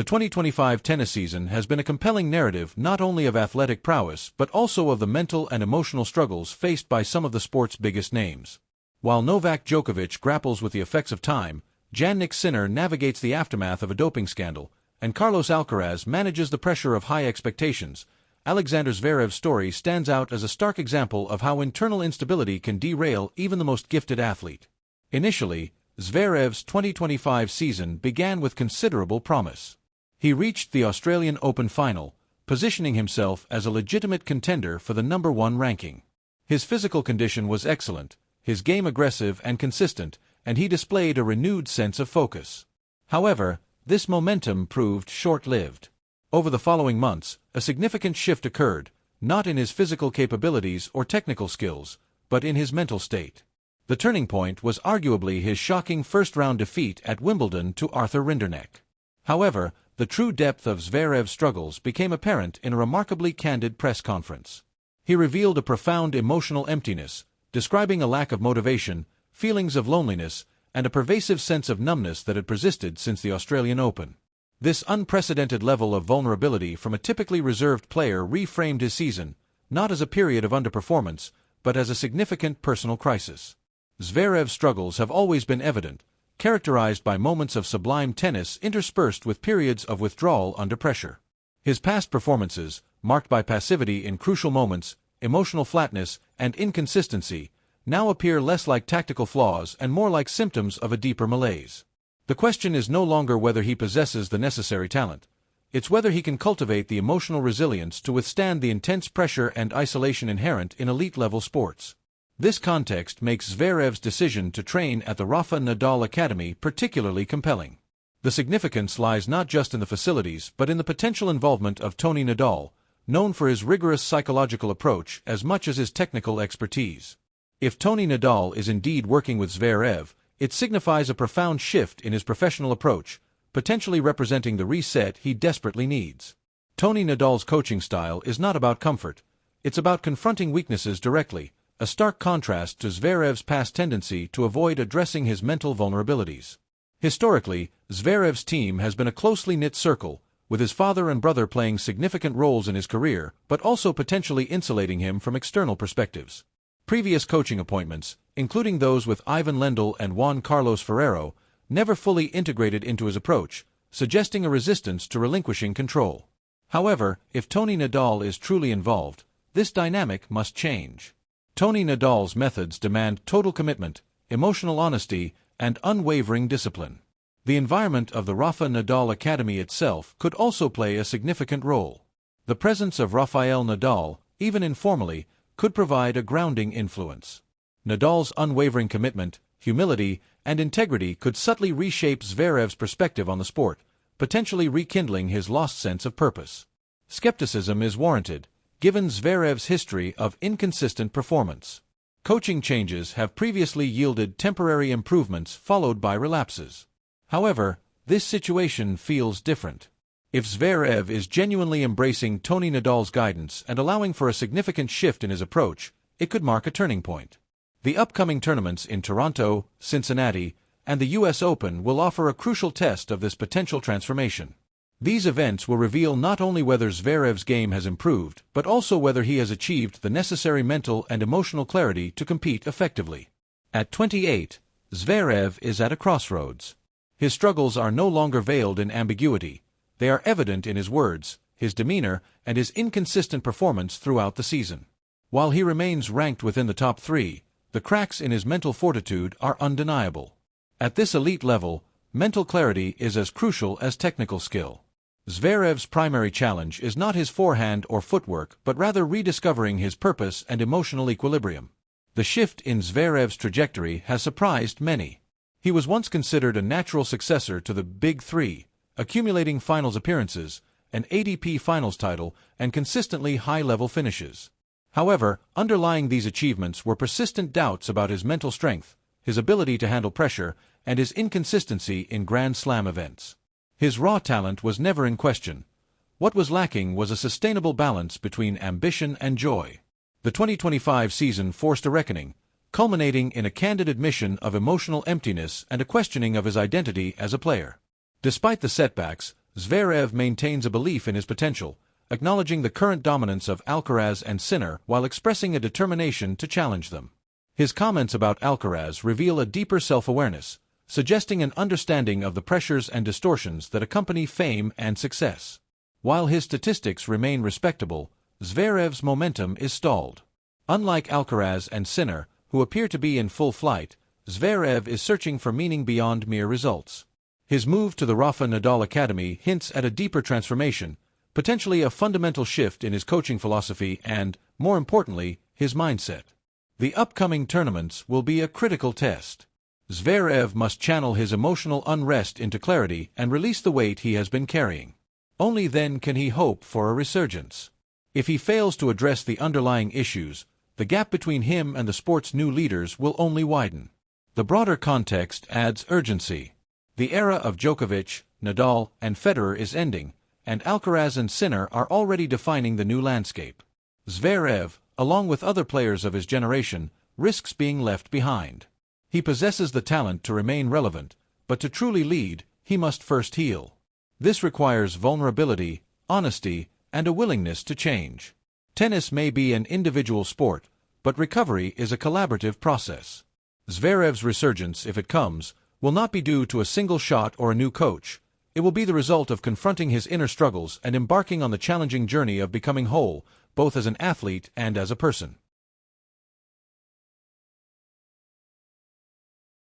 The 2025 tennis season has been a compelling narrative not only of athletic prowess but also of the mental and emotional struggles faced by some of the sport's biggest names. While Novak Djokovic grapples with the effects of time, Jannik Sinner navigates the aftermath of a doping scandal, and Carlos Alcaraz manages the pressure of high expectations, Alexander Zverev's story stands out as a stark example of how internal instability can derail even the most gifted athlete. Initially, Zverev's 2025 season began with considerable promise. He reached the Australian Open final, positioning himself as a legitimate contender for the #1 ranking. His physical condition was excellent, his game aggressive and consistent, and he displayed a renewed sense of focus. However, this momentum proved short-lived. Over the following months, a significant shift occurred, not in his physical capabilities or technical skills, but in his mental state. The turning point was arguably his shocking first-round defeat at Wimbledon to Arthur Rinderknech. However, the true depth of Zverev's struggles became apparent in a remarkably candid press conference. He revealed a profound emotional emptiness, describing a lack of motivation, feelings of loneliness, and a pervasive sense of numbness that had persisted since the Australian Open. This unprecedented level of vulnerability from a typically reserved player reframed his season, not as a period of underperformance, but as a significant personal crisis. Zverev's struggles have always been evident, characterized by moments of sublime tennis interspersed with periods of withdrawal under pressure. His past performances, marked by passivity in crucial moments, emotional flatness, and inconsistency, now appear less like tactical flaws and more like symptoms of a deeper malaise. The question is no longer whether he possesses the necessary talent. It's whether he can cultivate the emotional resilience to withstand the intense pressure and isolation inherent in elite-level sports. This context makes Zverev's decision to train at the Rafa Nadal Academy particularly compelling. The significance lies not just in the facilities but in the potential involvement of Tony Nadal, known for his rigorous psychological approach as much as his technical expertise. If Tony Nadal is indeed working with Zverev, it signifies a profound shift in his professional approach, potentially representing the reset he desperately needs. Tony Nadal's coaching style is not about comfort, it's about confronting weaknesses directly, a stark contrast to Zverev's past tendency to avoid addressing his mental vulnerabilities. Historically, Zverev's team has been a closely knit circle, with his father and brother playing significant roles in his career, but also potentially insulating him from external perspectives. Previous coaching appointments, including those with Ivan Lendl and Juan Carlos Ferrero, never fully integrated into his approach, suggesting a resistance to relinquishing control. However, if Tony Nadal is truly involved, this dynamic must change. Tony Nadal's methods demand total commitment, emotional honesty, and unwavering discipline. The environment of the Rafa Nadal Academy itself could also play a significant role. The presence of Rafael Nadal, even informally, could provide a grounding influence. Nadal's unwavering commitment, humility, and integrity could subtly reshape Zverev's perspective on the sport, potentially rekindling his lost sense of purpose. Skepticism is warranted, given Zverev's history of inconsistent performance. Coaching changes have previously yielded temporary improvements followed by relapses. However, this situation feels different. If Zverev is genuinely embracing Tony Nadal's guidance and allowing for a significant shift in his approach, it could mark a turning point. The upcoming tournaments in Toronto, Cincinnati, and the US Open will offer a crucial test of this potential transformation. These events will reveal not only whether Zverev's game has improved, but also whether he has achieved the necessary mental and emotional clarity to compete effectively. At 28, Zverev is at a crossroads. His struggles are no longer veiled in ambiguity. They are evident in his words, his demeanor, and his inconsistent performance throughout the season. While he remains ranked within the top 3, the cracks in his mental fortitude are undeniable. At this elite level, mental clarity is as crucial as technical skill. Zverev's primary challenge is not his forehand or footwork but rather rediscovering his purpose and emotional equilibrium. The shift in Zverev's trajectory has surprised many. He was once considered a natural successor to the Big Three, accumulating finals appearances, an ATP finals title, and consistently high-level finishes. However, underlying these achievements were persistent doubts about his mental strength, his ability to handle pressure, and his inconsistency in Grand Slam events. His raw talent was never in question. What was lacking was a sustainable balance between ambition and joy. The 2025 season forced a reckoning, culminating in a candid admission of emotional emptiness and a questioning of his identity as a player. Despite the setbacks, Zverev maintains a belief in his potential, acknowledging the current dominance of Alcaraz and Sinner while expressing a determination to challenge them. His comments about Alcaraz reveal a deeper self-awareness, suggesting an understanding of the pressures and distortions that accompany fame and success. While his statistics remain respectable, Zverev's momentum is stalled. Unlike Alcaraz and Sinner, who appear to be in full flight, Zverev is searching for meaning beyond mere results. His move to the Rafa Nadal Academy hints at a deeper transformation, potentially a fundamental shift in his coaching philosophy and, more importantly, his mindset. The upcoming tournaments will be a critical test. Zverev must channel his emotional unrest into clarity and release the weight he has been carrying. Only then can he hope for a resurgence. If he fails to address the underlying issues, the gap between him and the sport's new leaders will only widen. The broader context adds urgency. The era of Djokovic, Nadal, and Federer is ending, and Alcaraz and Sinner are already defining the new landscape. Zverev, along with other players of his generation, risks being left behind. He possesses the talent to remain relevant, but to truly lead, he must first heal. This requires vulnerability, honesty, and a willingness to change. Tennis may be an individual sport, but recovery is a collaborative process. Zverev's resurgence, if it comes, will not be due to a single shot or a new coach. It will be the result of confronting his inner struggles and embarking on the challenging journey of becoming whole, both as an athlete and as a person.